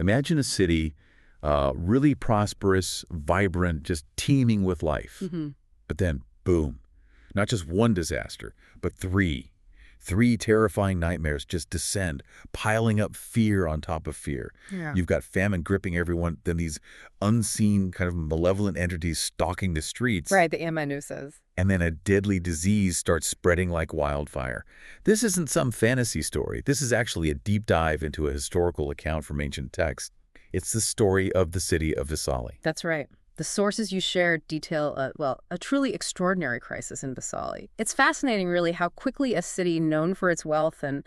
Imagine a city really prosperous, vibrant, just teeming with life. But then, boom, not just one disaster, but three. Three terrifying nightmares just descend, piling up fear on top of fear. Yeah. You've got famine gripping everyone, then these unseen kind of malevolent entities stalking the streets. Right, the inhabitants. And then a deadly disease starts spreading like wildfire. This isn't some fantasy story. This is actually a deep dive into a historical account from ancient texts. It's the story of the city of Vesali. That's right. The sources you shared detail, a truly extraordinary crisis in Vesali. It's fascinating, really, how quickly a city known for its wealth and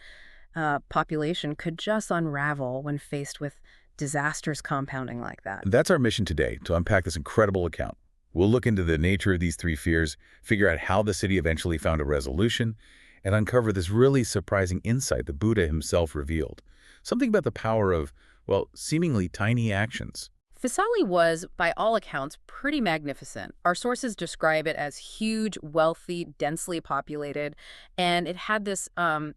population could just unravel when faced with disasters compounding like that. And that's our mission today, to unpack this incredible account. We'll look into the nature of these three fears, figure out how the city eventually found a resolution, and uncover this really surprising insight the Buddha himself revealed. Something about the power of, well, seemingly tiny actions. Vesali was, by all accounts, pretty magnificent. Our sources describe it as huge, wealthy, densely populated, and it had this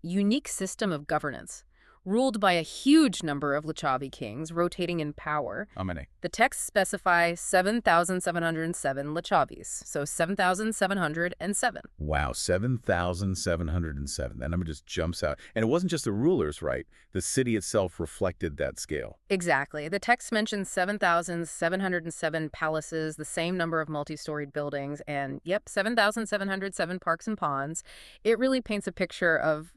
unique system of governance, ruled by a huge number of Licchavi kings rotating in power. How many? The texts specify 7,707 Licchavis, so 7,707. Wow, 7,707. That number just jumps out. And it wasn't just the rulers, right? The city itself reflected that scale. Exactly. The text mentions 7,707 palaces, the same number of multi-storied buildings, and, 7,707 parks and ponds. It really paints a picture of,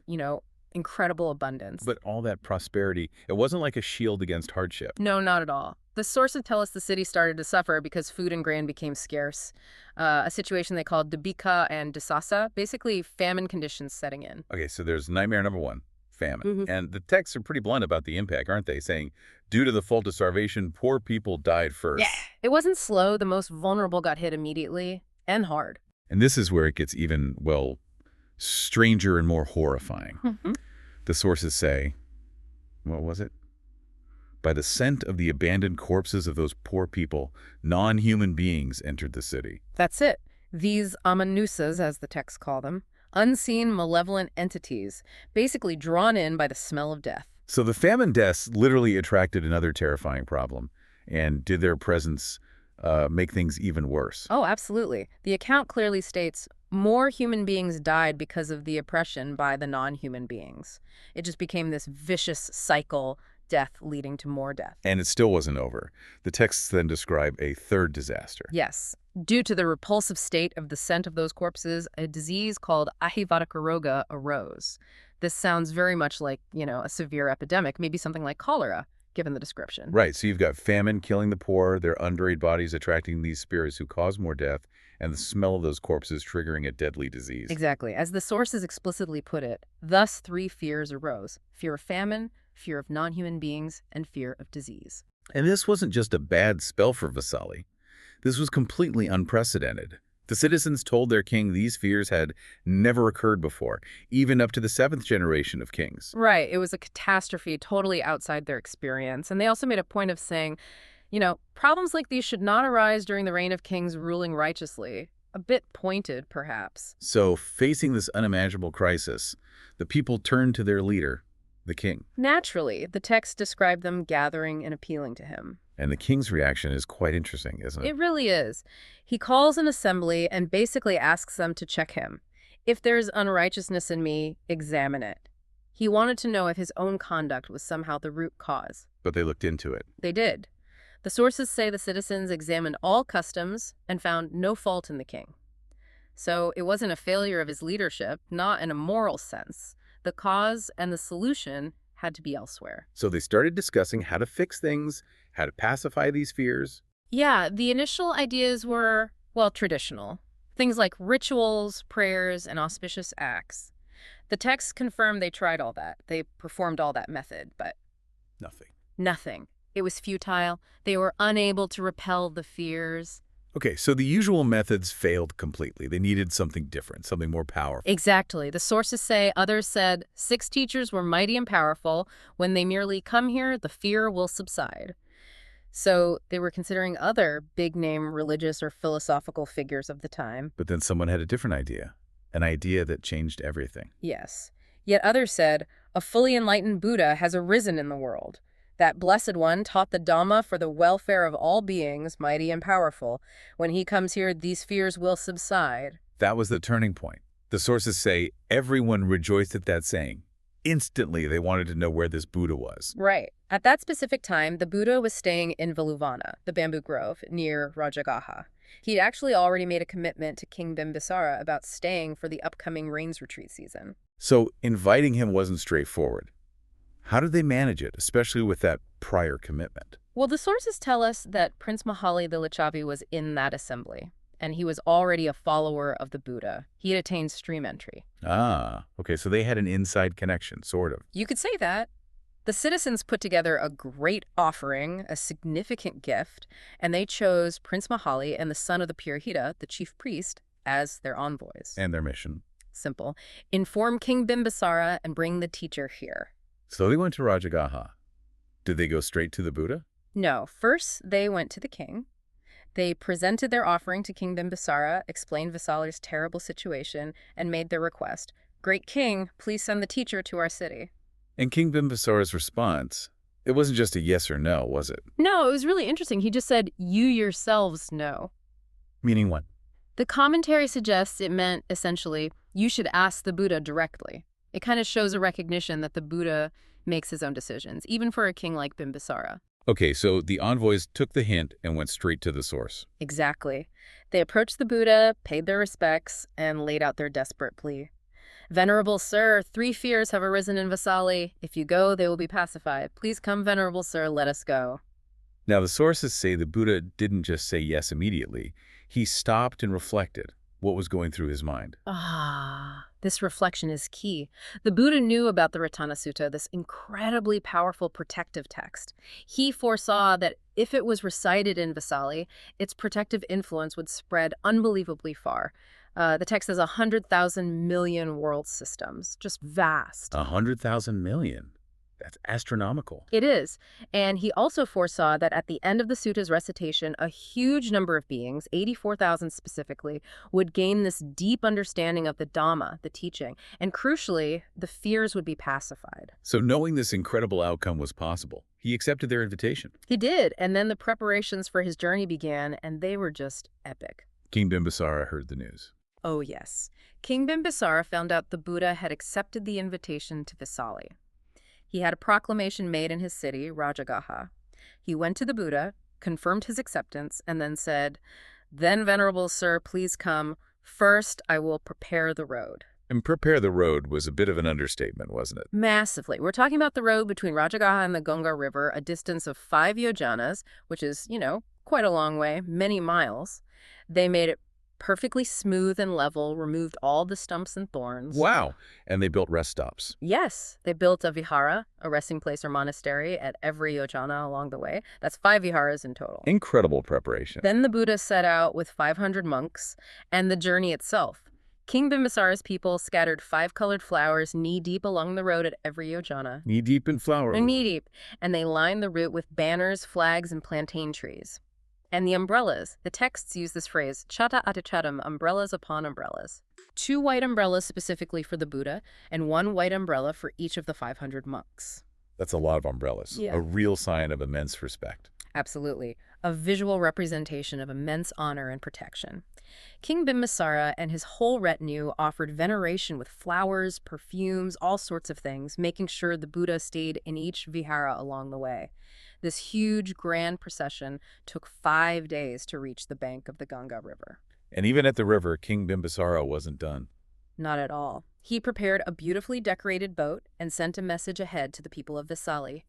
incredible abundance. But all that prosperity, it wasn't like a shield against hardship. No, not at all. The sources tell us the city started to suffer because food and grain became scarce, a situation they called Dhabika and Dasasa, basically famine conditions setting in. Okay, so there's nightmare number one, famine. And the texts are pretty blunt about the impact, aren't they? Saying, due to the fault of starvation, poor people died first. Yeah, it wasn't slow. The most vulnerable got hit immediately and hard. And this is where it gets even, well, stranger and more horrifying. The sources say, what was it? By the scent of the abandoned corpses of those poor people, non-human beings entered the city. That's it. These amanusas, as the texts call them, unseen malevolent entities, basically drawn in by the smell of death. So the famine deaths literally attracted another terrifying problem. And did their presence make things even worse? Oh, absolutely. The account clearly states more human beings died because of the oppression by the non-human beings. It just became this vicious cycle, death leading to more death. And it still wasn't over. The texts then describe a third disaster. Yes. Due to the repulsive state of the scent of those corpses, a disease called ahivadakaroga arose. This sounds very much like, a severe epidemic, maybe something like cholera, given the description. Right, so you've got famine killing the poor, their unburied bodies attracting these spirits who cause more death, and the smell of those corpses triggering a deadly disease. Exactly. As the sources explicitly put it, thus three fears arose: fear of famine, fear of non-human beings, and fear of disease. And this wasn't just a bad spell for Vesali. This was completely unprecedented. The citizens told their king these fears had never occurred before, even up to the 7th generation of kings. Right. It was a catastrophe totally outside their experience. And they also made a point of saying, problems like these should not arise during the reign of kings ruling righteously. A bit pointed, perhaps. So, facing this unimaginable crisis, the people turned to their leader, the king. Naturally, the text described them gathering and appealing to him. And the king's reaction is quite interesting, isn't it? It really is. He calls an assembly and basically asks them to check him. If there's unrighteousness in me, examine it. He wanted to know if his own conduct was somehow the root cause. But they looked into it. They did. The sources say the citizens examined all customs and found no fault in the king. So it wasn't a failure of his leadership, not in a moral sense. The cause and the solution had to be elsewhere. So they started discussing how to fix things, how to pacify these fears. Yeah, the initial ideas were, traditional. Things like rituals, prayers, and auspicious acts. The texts confirm they tried all that. They performed all that method, but Nothing. It was futile. They were unable to repel the fears. Okay, so the usual methods failed completely. They needed something different, something more powerful. Exactly. The sources say, others said, 6 teachers were mighty and powerful. When they merely come here, the fear will subside. So they were considering other big-name religious or philosophical figures of the time. But then someone had a different idea, an idea that changed everything. Yes. Yet others said, a fully enlightened Buddha has arisen in the world. That blessed one taught the Dhamma for the welfare of all beings, mighty and powerful. When he comes here, these fears will subside. That was the turning point. The sources say everyone rejoiced at that saying. Instantly, they wanted to know where this Buddha was. Right. At that specific time, the Buddha was staying in Veluvana, the bamboo grove, near Rajagaha. He'd actually already made a commitment to King Bimbisara about staying for the upcoming rains retreat season. So inviting him wasn't straightforward. How did they manage it, especially with that prior commitment? Well, the sources tell us that Prince Mahali the Licchavi was in that assembly, and he was already a follower of the Buddha. He had attained stream entry. Ah, okay, so they had an inside connection, sort of. You could say that. The citizens put together a great offering, a significant gift, and they chose Prince Mahali and the son of the Purahita, the chief priest, as their envoys. And their mission. Simple. Inform King Bimbisara and bring the teacher here. So they went to Rajagaha. Did they go straight to the Buddha? No. First, they went to the king. They presented their offering to King Bimbisara, explained Vesali's terrible situation, and made their request. Great king, please send the teacher to our city. And King Bimbisara's response, it wasn't just a yes or no, was it? No, it was really interesting. He just said, you yourselves know. Meaning what? The commentary suggests it meant, essentially, you should ask the Buddha directly. It kind of shows a recognition that the Buddha makes his own decisions, even for a king like Bimbisara. Okay, so the envoys took the hint and went straight to the source. Exactly. They approached the Buddha, paid their respects, and laid out their desperate plea. Venerable Sir, 3 fears have arisen in Vesali. If you go, they will be pacified. Please come, Venerable Sir, let us go. Now, the sources say the Buddha didn't just say yes immediately. He stopped and reflected what was going through his mind. This reflection is key. The Buddha knew about the Ratana Sutta, this incredibly powerful protective text. He foresaw that if it was recited in Vesali, its protective influence would spread unbelievably far. The text has 100,000 million world systems, just vast. 100,000 million? That's astronomical. It is. And he also foresaw that at the end of the sutta's recitation, a huge number of beings, 84,000 specifically, would gain this deep understanding of the Dhamma, the teaching, and crucially, the fears would be pacified. So knowing this incredible outcome was possible, he accepted their invitation. He did, and then the preparations for his journey began, and they were just epic. King Bimbisara heard the news. Oh yes. King Bimbisara found out the Buddha had accepted the invitation to Vesali. He had a proclamation made in his city, Rajagaha. He went to the Buddha, confirmed his acceptance, and then said, "Then, Venerable Sir, please come. First, I will prepare the road." And prepare the road was a bit of an understatement, wasn't it? Massively. We're talking about the road between Rajagaha and the Ganga River, a distance of 5 yojanas, which is, quite a long way, many miles. They made it perfectly smooth and level, removed all the stumps and thorns. Wow. And they built rest stops. Yes, they built a vihara, a resting place or monastery, at every yojana along the way. That's 5 viharas in total. Incredible preparation. Then the Buddha set out with 500 monks and the journey itself. King Bimbisara's people scattered 5-colored flowers knee-deep along the road at every yojana. Knee-deep in flowers. Knee-deep. And they lined the route with banners, flags, and plantain trees. And the umbrellas. The texts use this phrase, chata atichatam, umbrellas upon umbrellas. 2 white umbrellas specifically for the Buddha, and 1 white umbrella for each of the 500 monks. That's a lot of umbrellas. Yeah. A real sign of immense respect. Absolutely. A visual representation of immense honor and protection. King Bimbisara and his whole retinue offered veneration with flowers, perfumes, all sorts of things, making sure the Buddha stayed in each vihara along the way. This huge grand procession took 5 days to reach the bank of the Ganga River. And even at the river, King Bimbisara wasn't done. Not at all. He prepared a beautifully decorated boat and sent a message ahead to the people of Vesali.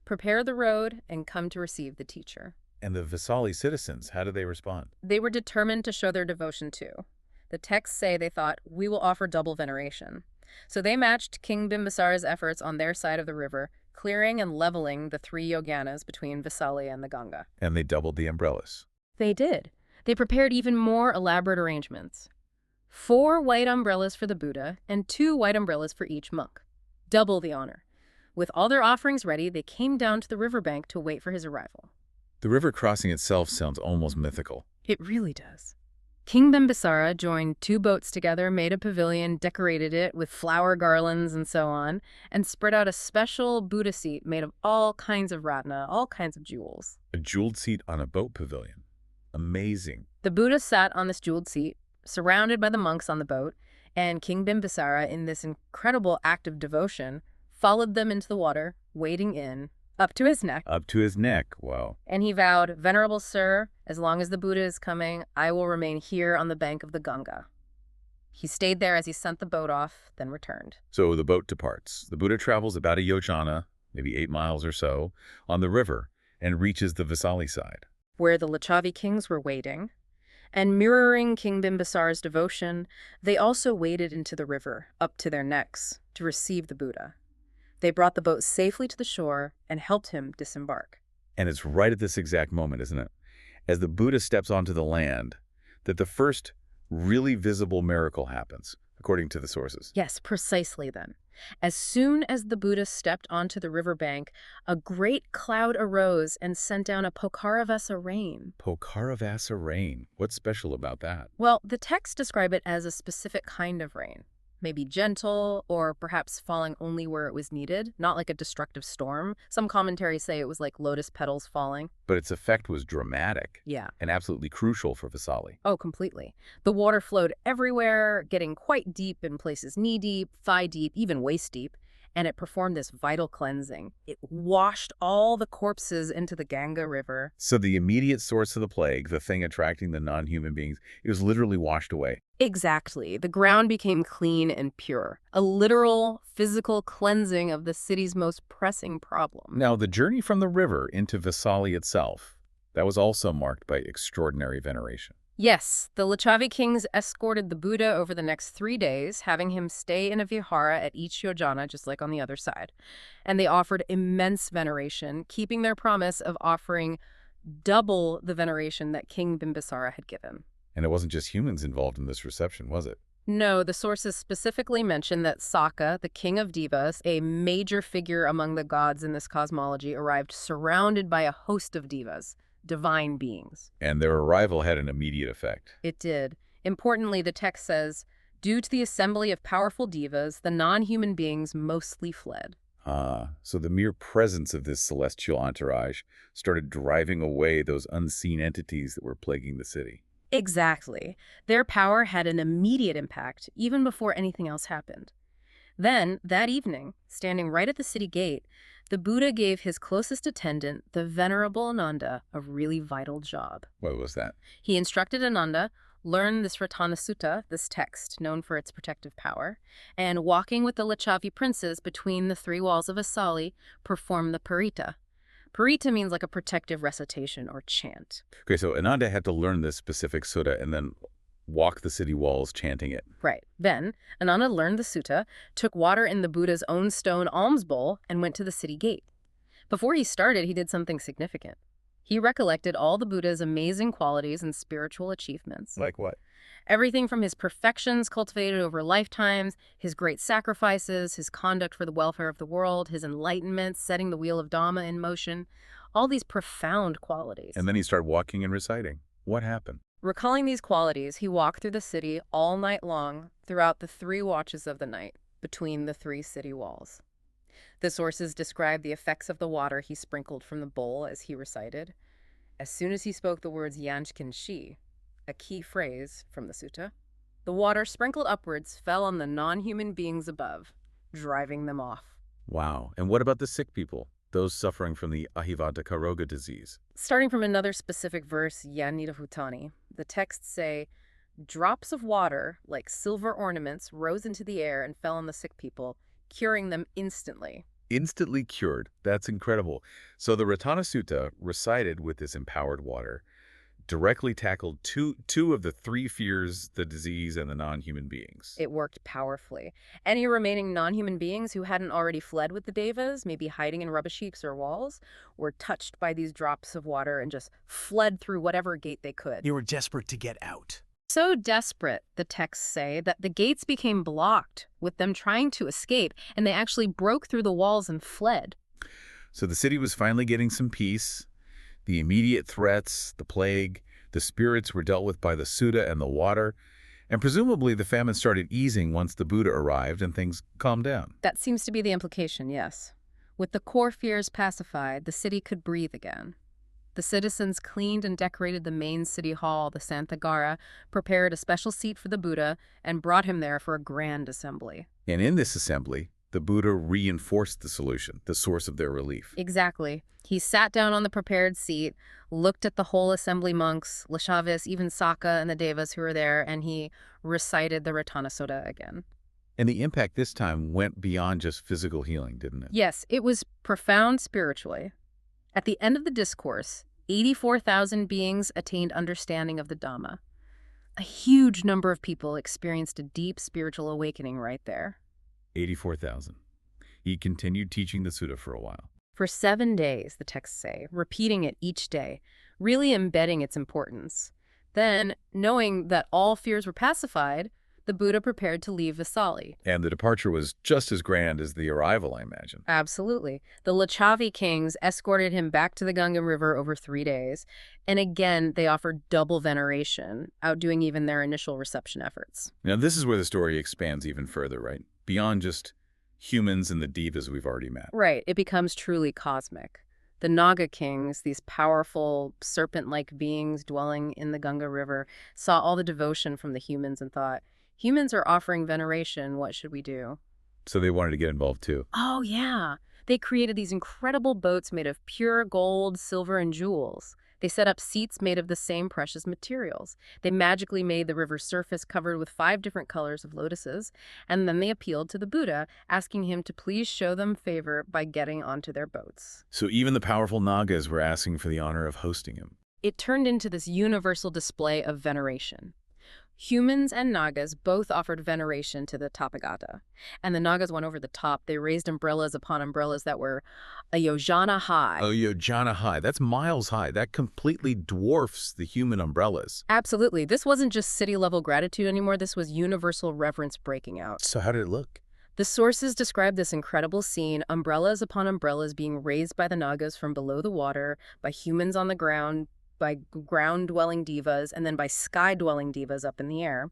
Prepare the road and come to receive the teacher. And the Vesali citizens, how did they respond? They were determined to show their devotion too. The texts say they thought, we will offer double veneration. So they matched King Bimbisara's efforts on their side of the river, clearing and leveling the 3 yojanas between Vesali and the Ganga. And they doubled the umbrellas. They did. They prepared even more elaborate arrangements. 4 white umbrellas for the Buddha and 2 white umbrellas for each monk. Double the honor. With all their offerings ready, they came down to the riverbank to wait for his arrival. The river crossing itself sounds almost mythical. It really does. King Bimbisara joined two boats together, made a pavilion, decorated it with flower garlands and so on, and spread out a special Buddha seat made of all kinds of ratna, all kinds of jewels. A jeweled seat on a boat pavilion. Amazing. The Buddha sat on this jeweled seat, surrounded by the monks on the boat, and King Bimbisara, in this incredible act of devotion, followed them into the water, wading in, up to his neck. Up to his neck. Wow. And he vowed, "Venerable sir, as long as the Buddha is coming, I will remain here on the bank of the Ganga." He stayed there as he sent the boat off, then returned. So the boat departs. The Buddha travels about a yojana, maybe 8 miles or so, on the river and reaches the Vesali side, Where the Licchavi kings were waiting. And mirroring King Bimbisara's devotion, they also waded into the river, up to their necks, to receive the Buddha. They brought the boat safely to the shore and helped him disembark. And it's right at this exact moment, isn't it? As the Buddha steps onto the land, that the first really visible miracle happens, according to the sources. Yes, precisely then. As soon as the Buddha stepped onto the riverbank, a great cloud arose and sent down a Pokaravasa rain. Pokaravasa rain. What's special about that? Well, the texts describe it as a specific kind of rain. Maybe gentle, or perhaps falling only where it was needed, not like a destructive storm. Some commentaries say it was like lotus petals falling. But its effect was dramatic. Yeah. And absolutely crucial for Vesali. Oh, completely. The water flowed everywhere, getting quite deep in places knee-deep, thigh-deep, even waist-deep, and it performed this vital cleansing. It washed all the corpses into the Ganga River. So the immediate source of the plague, the thing attracting the non-human beings, it was literally washed away. Exactly. The ground became clean and pure. A literal, physical cleansing of the city's most pressing problem. Now, the journey from the river into Vesali itself, that was also marked by extraordinary veneration. Yes, the Licchavi kings escorted the Buddha over the next 3 days, having him stay in a vihara at each yojana, just like on the other side. And they offered immense veneration, keeping their promise of offering double the veneration that King Bimbisara had given. And it wasn't just humans involved in this reception, was it? No, the sources specifically mention that Saka, the king of devas, a major figure among the gods in this cosmology, arrived surrounded by a host of devas, divine beings. And their arrival had an immediate effect. It did. Importantly, the text says, due to the assembly of powerful devas, the non-human beings mostly fled. So the mere presence of this celestial entourage started driving away those unseen entities that were plaguing the city. Exactly. Their power had an immediate impact, even before anything else happened. Then, that evening, standing right at the city gate, the Buddha gave his closest attendant, the Venerable Ananda, a really vital job. What was that? He instructed Ananda, learn this Ratana Sutta, this text known for its protective power, and walking with the Licchavi princes between the 3 walls of Vesali, perform the parita. Parita means like a protective recitation or chant. Okay, so Ananda had to learn this specific sutta and then walk the city walls chanting it. Right. Then, Ananda learned the sutta, took water in the Buddha's own stone alms bowl, and went to the city gate. Before he started, he did something significant. He recollected all the Buddha's amazing qualities and spiritual achievements. Like what? Everything from his perfections cultivated over lifetimes, his great sacrifices, his conduct for the welfare of the world, his enlightenment, setting the wheel of Dhamma in motion, all these profound qualities. And then he started walking and reciting. What happened? Recalling these qualities, he walked through the city all night long, throughout the 3 watches of the night, between the 3 city walls. The sources describe the effects of the water he sprinkled from the bowl as he recited. As soon as he spoke the words Yanchkin Shi, a key phrase from the sutta, the water sprinkled upwards fell on the non-human beings above, driving them off. Wow. And what about the sick people? Those suffering from the ahivadaka disease? Starting from another specific verse, Yanidahutani, the texts say, drops of water, like silver ornaments, rose into the air and fell on the sick people, curing them instantly. Instantly cured. That's incredible. So the Ratana Sutta, recited with this empowered water, directly tackled two of the 3 fears, the disease and the non-human beings. It worked powerfully. Any remaining non-human beings who hadn't already fled with the devas, maybe hiding in rubbish heaps or walls, were touched by these drops of water and just fled through whatever gate they could. They were desperate to get out. So desperate, the texts say, that the gates became blocked, with them trying to escape, and they actually broke through the walls and fled. So the city was finally getting some peace. The immediate threats, the plague, The spirits were dealt with by the Sutta and the water, and presumably the famine started easing once the Buddha arrived and things calmed down. That seems to be the implication, yes. With the core fears pacified, the city could breathe again. The citizens cleaned and decorated the main city hall, the Santhagara, prepared a special seat for the Buddha, and brought him there for a grand assembly. And in this assembly, the Buddha reinforced the solution, the source of their relief. Exactly. He sat down on the prepared seat, looked at the whole assembly monks, Licchavis, even Saka and the Devas who were there, and he recited the Ratana Sutta again. And the impact this time went beyond just physical healing, didn't it? Yes, it was profound spiritually. At the end of the discourse, 84,000 beings attained understanding of the Dhamma. A huge number of people experienced a deep spiritual awakening right there. 84,000. He continued teaching the Sutta for a while. For 7 days, the texts say, repeating it each day, really embedding its importance. Then, knowing that all fears were pacified, the Buddha prepared to leave Vesali. And the departure was just as grand as the arrival, I imagine. Absolutely. The Licchavi kings escorted him back to the Ganga River over 3 days. And again, they offered double veneration, outdoing even their initial reception efforts. Now, this is where the story expands even further, right? Beyond just humans and the devas we've already met. Right. It becomes truly cosmic. The Naga kings, these powerful serpent-like beings dwelling in the Ganga River, saw all the devotion from the humans and thought, humans are offering veneration, what should we do? So they wanted to get involved too. Oh, yeah. They created these incredible boats made of pure gold, silver, and jewels. They set up seats made of the same precious materials. They magically made the river's surface covered with 5 different colors of lotuses, and then they appealed to the Buddha, asking him to please show them favor by getting onto their boats. So even the powerful Nagas were asking for the honor of hosting him. It turned into this universal display of veneration. Humans and Nagas both offered veneration to the Tathagata, and the Nagas went over the top. They raised umbrellas upon umbrellas that were a yojana high. A yojana high. That's miles high. That completely dwarfs the human umbrellas. Absolutely. This wasn't just city-level gratitude anymore. This was universal reverence breaking out. So how did it look? The sources describe this incredible scene, umbrellas upon umbrellas being raised by the Nagas from below the water, by humans on the ground, by ground-dwelling devas, and then by sky-dwelling devas up in the air.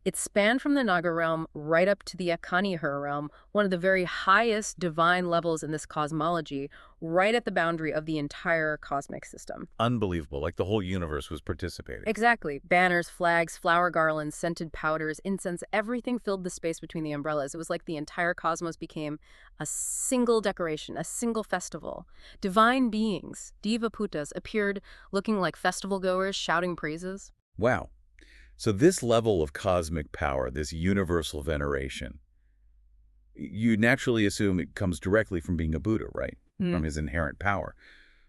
It spanned from the Naga realm right up to the Akanihur realm, one of the very highest divine levels in this cosmology, right at the boundary of the entire cosmic system. Unbelievable, like the whole universe was participating. Exactly. Banners, flags, flower garlands, scented powders, incense, everything filled the space between the umbrellas. It was like the entire cosmos became a single decoration, a single festival. Divine beings, Devaputas, appeared looking like festival goers, shouting praises. Wow. So this level of cosmic power, this universal veneration, you naturally assume it comes directly from being a Buddha, right? From his inherent power.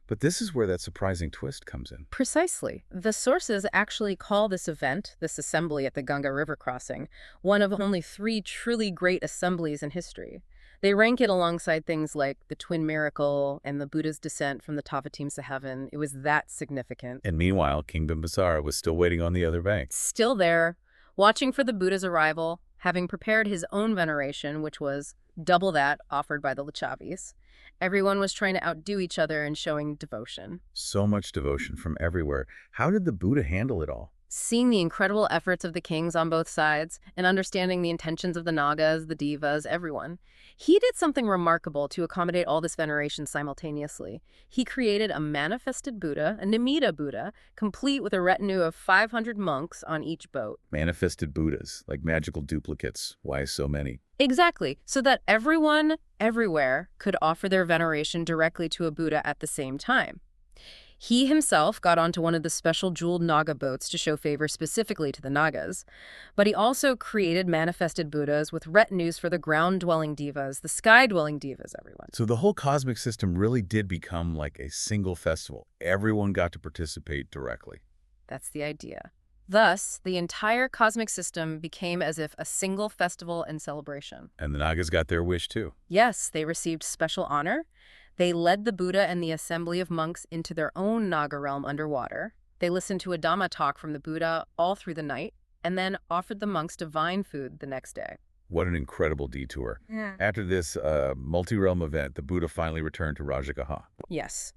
But this is where that surprising twist comes in. Precisely. The sources actually call this event, this assembly at the Ganga River crossing, one of only 3 truly great assemblies in history. They rank it alongside things like the Twin Miracle and the Buddha's descent from the Tavatimsa heaven. It was that significant. And meanwhile, King Bimbisara was still waiting on the other bank. Still there, watching for the Buddha's arrival, having prepared his own veneration, which was double that offered by the Licchavis. Everyone was trying to outdo each other in showing devotion. So much devotion from everywhere. How did the Buddha handle it all? Seeing the incredible efforts of the kings on both sides and understanding the intentions of the Nagas, the Devas, everyone, he did something remarkable to accommodate all this veneration simultaneously. He created a manifested Buddha, a Nimitta Buddha, complete with a retinue of 500 monks on each boat. Manifested Buddhas, like magical duplicates. Why so many? Exactly, so that everyone, everywhere, could offer their veneration directly to a Buddha at the same time. He himself got onto one of the special jeweled Naga boats to show favor specifically to the Nagas, but he also created manifested Buddhas with retinues for the ground-dwelling devas, the sky-dwelling devas, everyone. So the whole cosmic system really did become like a single festival. Everyone got to participate directly. That's the idea. Thus, the entire cosmic system became as if a single festival and celebration. And the Nagas got their wish too. Yes, they received special honor. They led the Buddha and the assembly of monks into their own Naga realm underwater. They listened to a Dhamma talk from the Buddha all through the night, and then offered the monks divine food the next day. What an incredible detour. Yeah. After this multi-realm event, the Buddha finally returned to Rajagaha. Yes.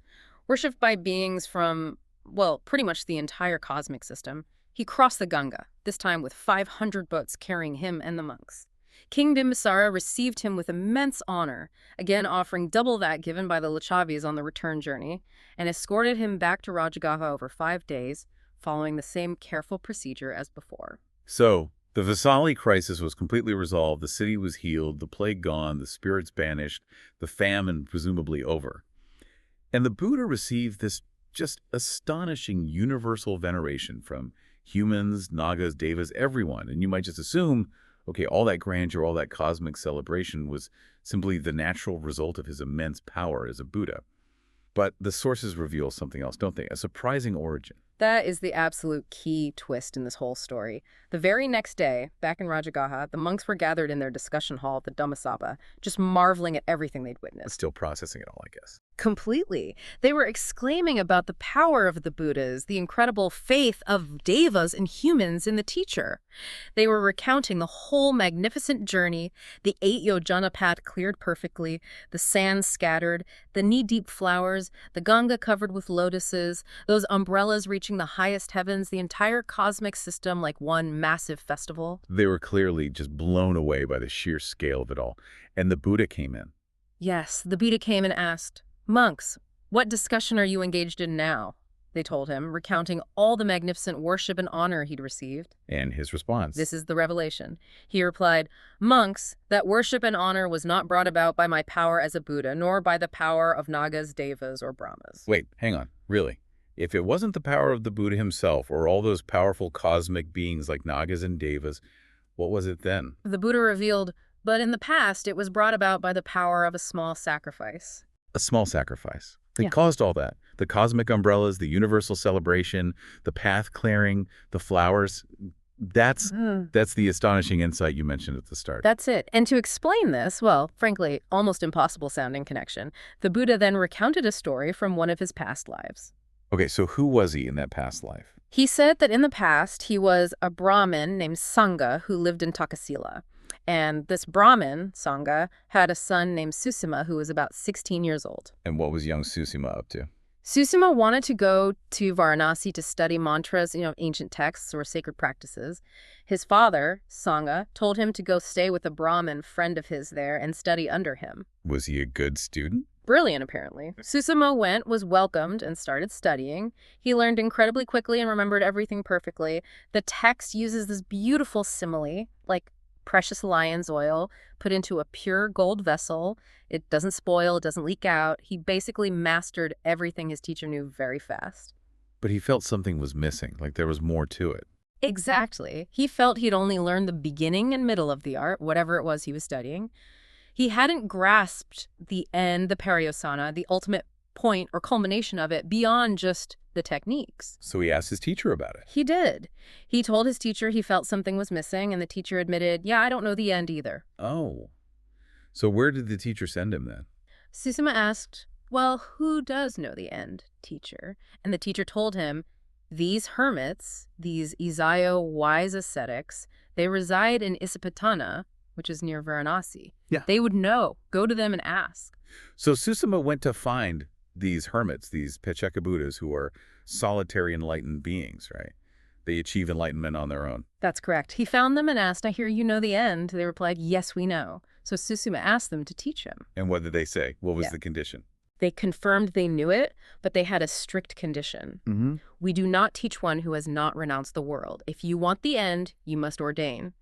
Worshipped by beings from well, pretty much the entire cosmic system. He crossed the Ganga, this time with 500 boats carrying him and the monks. King Bimbisara received him with immense honor, again offering double that given by the Licchavis on the return journey, and escorted him back to Rajagaha over 5 days, following the same careful procedure as before. So, the Vesali crisis was completely resolved, the city was healed, the plague gone, the spirits banished, the famine presumably over. And the Buddha received this just astonishing universal veneration from humans, Nagas, Devas, everyone. And you might just assume, okay, all that grandeur, all that cosmic celebration was simply the natural result of his immense power as a Buddha. But the sources reveal something else, don't they? A surprising origin. That is the absolute key twist in this whole story. The very next day, back in Rajagaha, the monks were gathered in their discussion hall at the Dhammapada, just marveling at everything they'd witnessed. Still processing it all, I guess. Completely. They were exclaiming about the power of the Buddhas, the incredible faith of devas and humans in the teacher. They were recounting the whole magnificent journey, the 8 yojana path cleared perfectly, the sand scattered, the knee-deep flowers, the Ganga covered with lotuses, those umbrellas reaching the highest heavens, the entire cosmic system like one massive festival. They were clearly just blown away by the sheer scale of it all. And the Buddha came in. Yes, the Buddha came and asked, "Monks, what discussion are you engaged in now?" They told him, recounting all the magnificent worship and honor he'd received. And his response. This is the revelation. He replied, "Monks, that worship and honor was not brought about by my power as a Buddha, nor by the power of Nagas, Devas, or Brahmas." Wait, hang on. Really? If it wasn't the power of the Buddha himself or all those powerful cosmic beings like Nagas and Devas, what was it then? The Buddha revealed, but in the past it was brought about by the power of a small sacrifice. A small sacrifice. They Yeah. caused all that. The cosmic umbrellas, the universal celebration, the path clearing, the flowers. That's the astonishing insight you mentioned at the start. That's it. And to explain this, well, frankly, almost impossible sounding connection, the Buddha then recounted a story from one of his past lives. Okay, so who was he in that past life? He said that in the past he was a Brahmin named Sangha who lived in Takasila. And this Brahmin, Sangha, had a son named Susima who was about 16 years old. And what was young Susima up to? Susima wanted to go to Varanasi to study mantras, ancient texts or sacred practices. His father, Sangha, told him to go stay with a Brahmin friend of his there and study under him. Was he a good student? Brilliant, apparently. Susima went, was welcomed, and started studying. He learned incredibly quickly and remembered everything perfectly. The text uses this beautiful simile, like precious lion's oil put into a pure gold vessel. It doesn't spoil, it doesn't leak out. He basically mastered everything his teacher knew very fast. But he felt something was missing, like there was more to it. Exactly. He felt he'd only learned the beginning and middle of the art, whatever it was he was studying. He hadn't grasped the end, the pariyosana, the ultimate point or culmination of it beyond just the techniques. So he asked his teacher about it. He did. He told his teacher he felt something was missing, and the teacher admitted, "Yeah, I don't know the end either." Oh. So where did the teacher send him then? Susima asked, "Well, who does know the end, teacher?" And the teacher told him, "These hermits, these Isayo wise ascetics, they reside in Isipatana, which is near Varanasi. Yeah. They would know. Go to them and ask." So Susima went to find these hermits, these Pecheka Buddhas, who are solitary enlightened beings, right? They achieve enlightenment on their own. That's correct. He found them and asked, "I hear you know the end." They replied, "Yes, we know." So Susima asked them to teach him. And what did they say? What was Yeah. the condition? They confirmed they knew it, but they had a strict condition. Mm-hmm. "We do not teach one who has not renounced the world. If you want the end, you must ordain."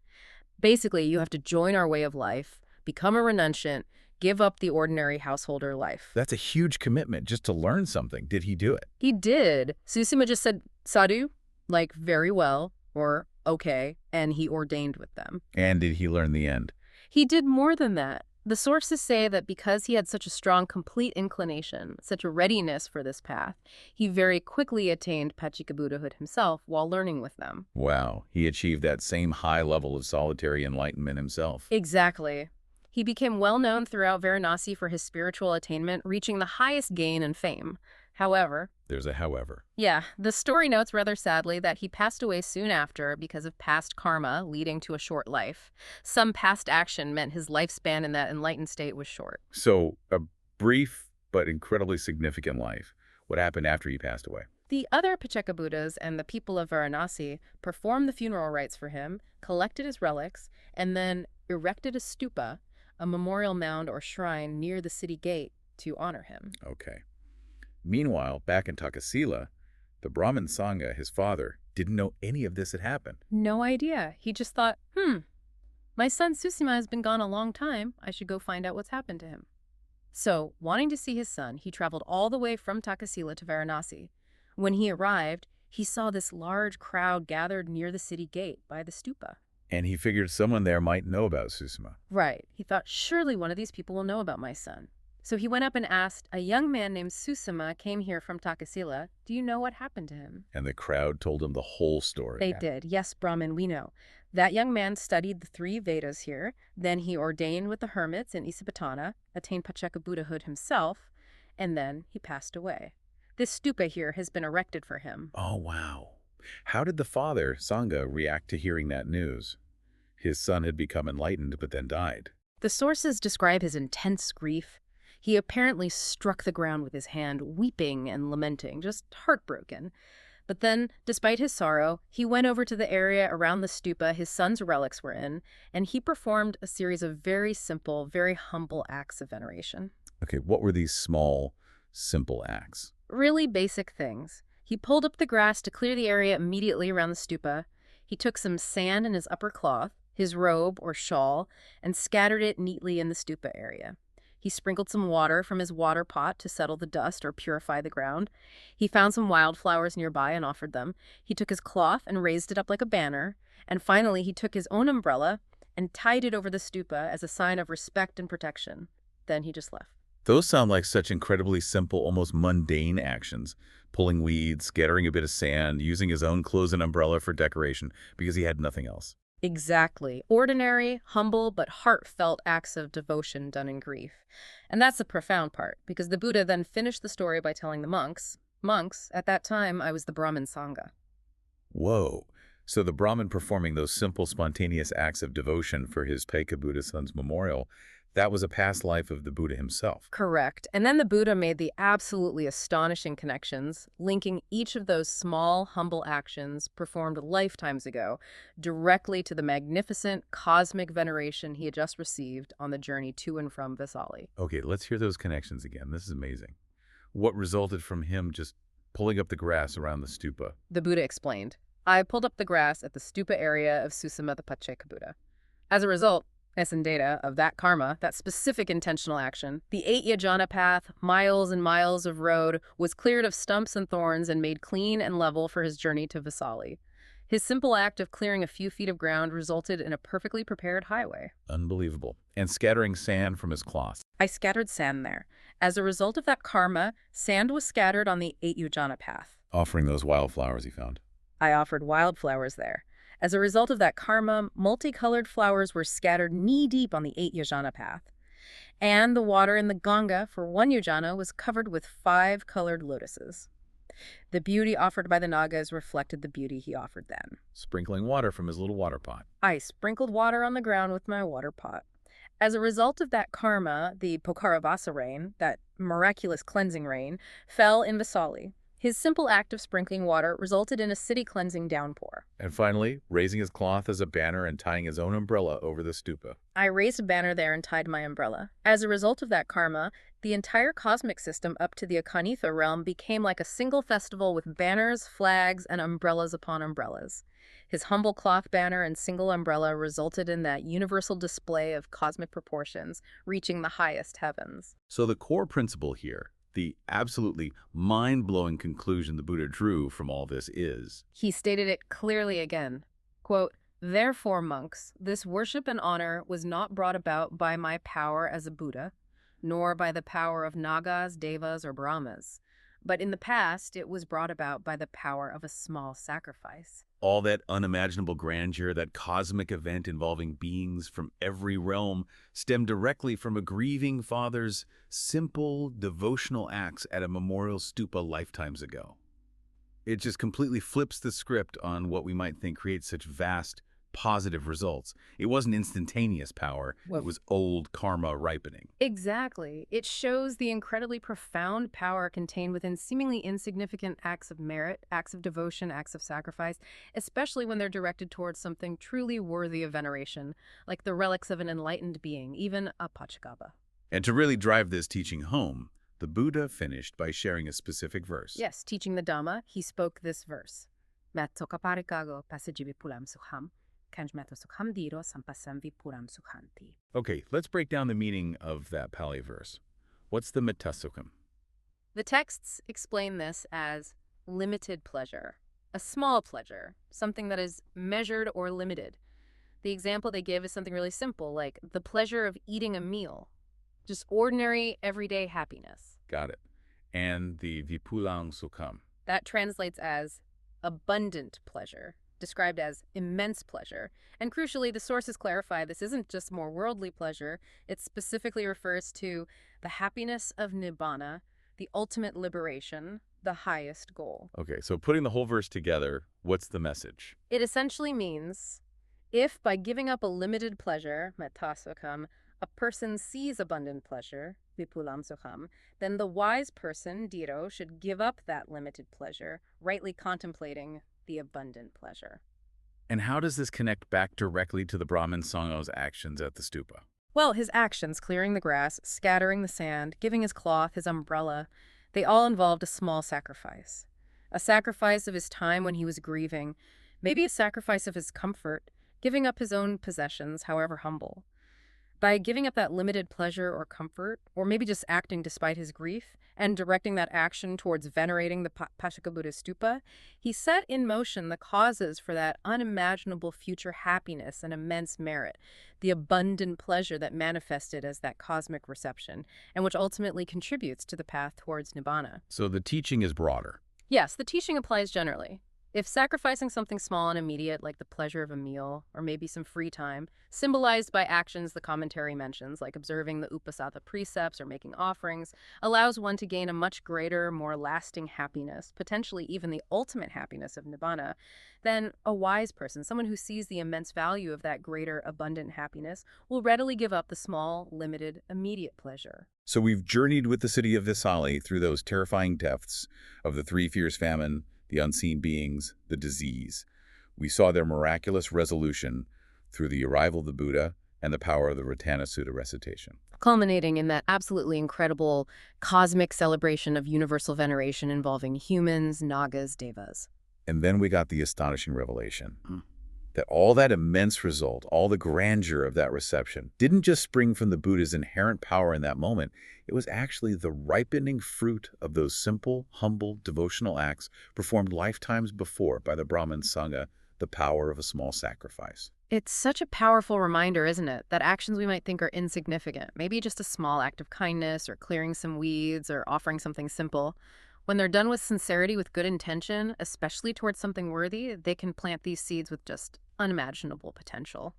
Basically, you have to join our way of life, become a renunciant, give up the ordinary householder life. That's a huge commitment just to learn something. Did he do it? He did. Susima just said, "Sadhu," like very well, or okay, and he ordained with them. And did he learn the end? He did more than that. The sources say that because he had such a strong, complete inclination, such a readiness for this path, he very quickly attained Pachika Buddhahood himself while learning with them. Wow, he achieved that same high level of solitary enlightenment himself. Exactly. He became well known throughout Varanasi for his spiritual attainment, reaching the highest gain and fame. However, There's a however. the story notes rather sadly that he passed away soon after because of past karma leading to a short life. Some past action meant his lifespan in that enlightened state was short. So a brief but incredibly significant life. What happened after he passed away? The other Pacceka Buddhas and the people of Varanasi performed the funeral rites for him, collected his relics, and then erected a stupa, a memorial mound or shrine near the city gate to honor him. Okay. Meanwhile, back in Takasila, the Brahmin Sangha, his father, didn't know any of this had happened. No idea. He just thought, my son Susima has been gone a long time. I should go find out what's happened to him. So, wanting to see his son, he traveled all the way from Takasila to Varanasi. When he arrived, he saw this large crowd gathered near the city gate by the stupa. And he figured someone there might know about Susima. Right. He thought, surely one of these people will know about my son. So he went up and asked, a young man named Susima came here from Takasila. Do you know what happened to him? And the crowd told him the whole story. They did. Yes, Brahmin, we know. That young man studied the 3 Vedas here. Then he ordained with the hermits in Isipatana, attained Pacceka Buddhahood himself, and then he passed away. This stupa here has been erected for him. Oh, wow. How did the father, Sangha, react to hearing that news? His son had become enlightened but then died. The sources describe his intense grief. He apparently struck the ground with his hand, weeping and lamenting, just heartbroken. But then, despite his sorrow, he went over to the area around the stupa his son's relics were in, and he performed a series of very simple, very humble acts of veneration. Okay, what were these small, simple acts? Really basic things. He pulled up the grass to clear the area immediately around the stupa. He took some sand in his upper cloth, his robe or shawl, and scattered it neatly in the stupa area. He sprinkled some water from his water pot to settle the dust or purify the ground. He found some wildflowers nearby and offered them. He took his cloth and raised it up like a banner. And finally, he took his own umbrella and tied it over the stupa as a sign of respect and protection. Then he just left. Those sound like such incredibly simple, almost mundane actions. Pulling weeds, scattering a bit of sand, using his own clothes and umbrella for decoration because he had nothing else. Exactly. Ordinary, humble, but heartfelt acts of devotion done in grief. And that's the profound part, because the Buddha then finished the story by telling the monks, at that time I was the Brahmin Sangha. Whoa. So the Brahmin performing those simple, spontaneous acts of devotion for his Pacceka Buddha son's memorial, that was a past life of the Buddha himself. Correct. And then the Buddha made the absolutely astonishing connections, linking each of those small, humble actions performed lifetimes ago directly to the magnificent cosmic veneration he had just received on the journey to and from Vesali. Okay, let's hear those connections again. This is amazing. What resulted from him just pulling up the grass around the stupa? The Buddha explained, I pulled up the grass at the stupa area of Susima the Pacceka Buddha. As a result, and data of that karma, that specific intentional action, the 8 yajna path, miles and miles of road, was cleared of stumps and thorns and made clean and level for his journey to Vesali. His simple act of clearing a few feet of ground resulted in a perfectly prepared highway. Unbelievable. And scattering sand from his cloth. I scattered sand there. As a result of that karma, sand was scattered on the 8 yajna path. Offering those wildflowers he found. I offered wildflowers there. As a result of that karma, multicolored flowers were scattered knee-deep on the 8 yajna path. And the water in the Ganga for 1 yajna was covered with 5 colored lotuses. The beauty offered by the Nagas reflected the beauty he offered then. Sprinkling water from his little water pot. I sprinkled water on the ground with my water pot. As a result of that karma, the Pokaravasa rain, that miraculous cleansing rain, fell in Vesali. His simple act of sprinkling water resulted in a city-cleansing downpour. And finally, raising his cloth as a banner and tying his own umbrella over the stupa. I raised a banner there and tied my umbrella. As a result of that karma, the entire cosmic system up to the Akanitha realm became like a single festival with banners, flags, and umbrellas upon umbrellas. His humble cloth banner and single umbrella resulted in that universal display of cosmic proportions, reaching the highest heavens. So the core principle here, the absolutely mind-blowing conclusion the Buddha drew from all this is... He stated it clearly again, quote, Therefore, monks, this worship and honor was not brought about by my power as a Buddha, nor by the power of Nagas, Devas, or Brahmas, but in the past it was brought about by the power of a small sacrifice. All that unimaginable grandeur, that cosmic event involving beings from every realm, stemmed directly from a grieving father's simple devotional acts at a memorial stupa lifetimes ago. It just completely flips the script on what we might think creates such vast positive results. It wasn't instantaneous power. Well, It was old karma ripening. exactly. It shows the incredibly profound power contained within seemingly insignificant acts of merit, acts of devotion, acts of sacrifice, especially when they're directed towards something truly worthy of veneration, like the relics of an enlightened being, even a Pachakaba. And to really drive this teaching home, the Buddha finished by sharing a specific verse. Yes, teaching the Dhamma, he spoke this verse. Mattokaparikago pasajivi puram sukham, kanjmato sukham diro sampasamvi puram sukhanti. Okay, let's break down the meaning of that Pali verse. What's the Mittasukam? The texts explain this as limited pleasure, a small pleasure, something that is measured or limited. The example they give is something really simple, like the pleasure of eating a meal, just ordinary, everyday happiness. Got it. And the Vipulang Sukham. That translates as abundant pleasure, described as immense pleasure. And crucially, the sources clarify this isn't just more worldly pleasure, it specifically refers to the happiness of nibbana, the ultimate liberation, the highest goal. Okay, so putting the whole verse together, what's the message? It essentially means if by giving up a limited pleasure, mettasukam, a person sees abundant pleasure, vipulam sukham, then the wise person, Diro, should give up that limited pleasure, rightly contemplating the abundant pleasure. And how does this connect back directly to the Brahmin Sangho's actions at the stupa? Well, his actions, clearing the grass, scattering the sand, giving his cloth, his umbrella, they all involved a small sacrifice. A sacrifice of his time when he was grieving, maybe a sacrifice of his comfort, giving up his own possessions, however humble. By giving up that limited pleasure or comfort, or maybe just acting despite his grief, and directing that action towards venerating the Pachakabuddha stupa, he set in motion the causes for that unimaginable future happiness and immense merit, the abundant pleasure that manifested as that cosmic reception, and which ultimately contributes to the path towards nibbana. So the teaching is broader. Yes, the teaching applies generally. If sacrificing something small and immediate, like the pleasure of a meal, or maybe some free time, symbolized by actions the commentary mentions, like observing the upasatha precepts or making offerings, allows one to gain a much greater, more lasting happiness, potentially even the ultimate happiness of nibbana, then a wise person, someone who sees the immense value of that greater, abundant happiness, will readily give up the small, limited, immediate pleasure. So we've journeyed with the city of Vesali through those terrifying depths of the three fierce famine, the unseen beings, the disease. We saw their miraculous resolution through the arrival of the Buddha and the power of the Ratana Sutta recitation. Culminating in that absolutely incredible cosmic celebration of universal veneration involving humans, nagas, devas. And then we got the astonishing revelation that all that immense result, all the grandeur of that reception, didn't just spring from the Buddha's inherent power in that moment. It was actually the ripening fruit of those simple, humble, devotional acts performed lifetimes before by the Brahmin Sangha, the power of a small sacrifice. It's such a powerful reminder, isn't it, that actions we might think are insignificant, maybe just a small act of kindness or clearing some weeds or offering something simple, when they're done with sincerity, with good intention, especially towards something worthy, they can plant these seeds with just unimaginable potential.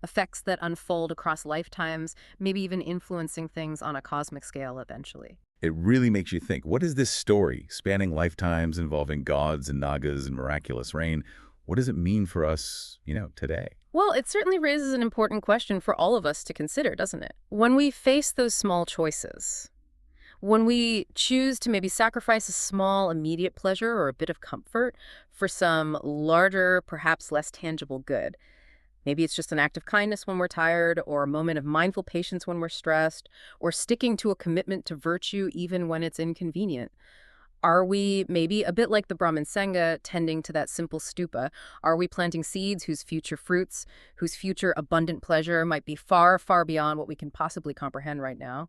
Effects that unfold across lifetimes, maybe even influencing things on a cosmic scale eventually. It really makes you think, what is this story, spanning lifetimes involving gods and nagas and miraculous rain? What does it mean for us, today? Well, it certainly raises an important question for all of us to consider, doesn't it? When we face those small choices, when we choose to maybe sacrifice a small, immediate pleasure or a bit of comfort for some larger, perhaps less tangible good, maybe it's just an act of kindness when we're tired, or a moment of mindful patience when we're stressed, or sticking to a commitment to virtue even when it's inconvenient. Are we maybe a bit like the Brahmin Sangha tending to that simple stupa? Are we planting seeds whose future fruits, whose future abundant pleasure might be far, far beyond what we can possibly comprehend right now?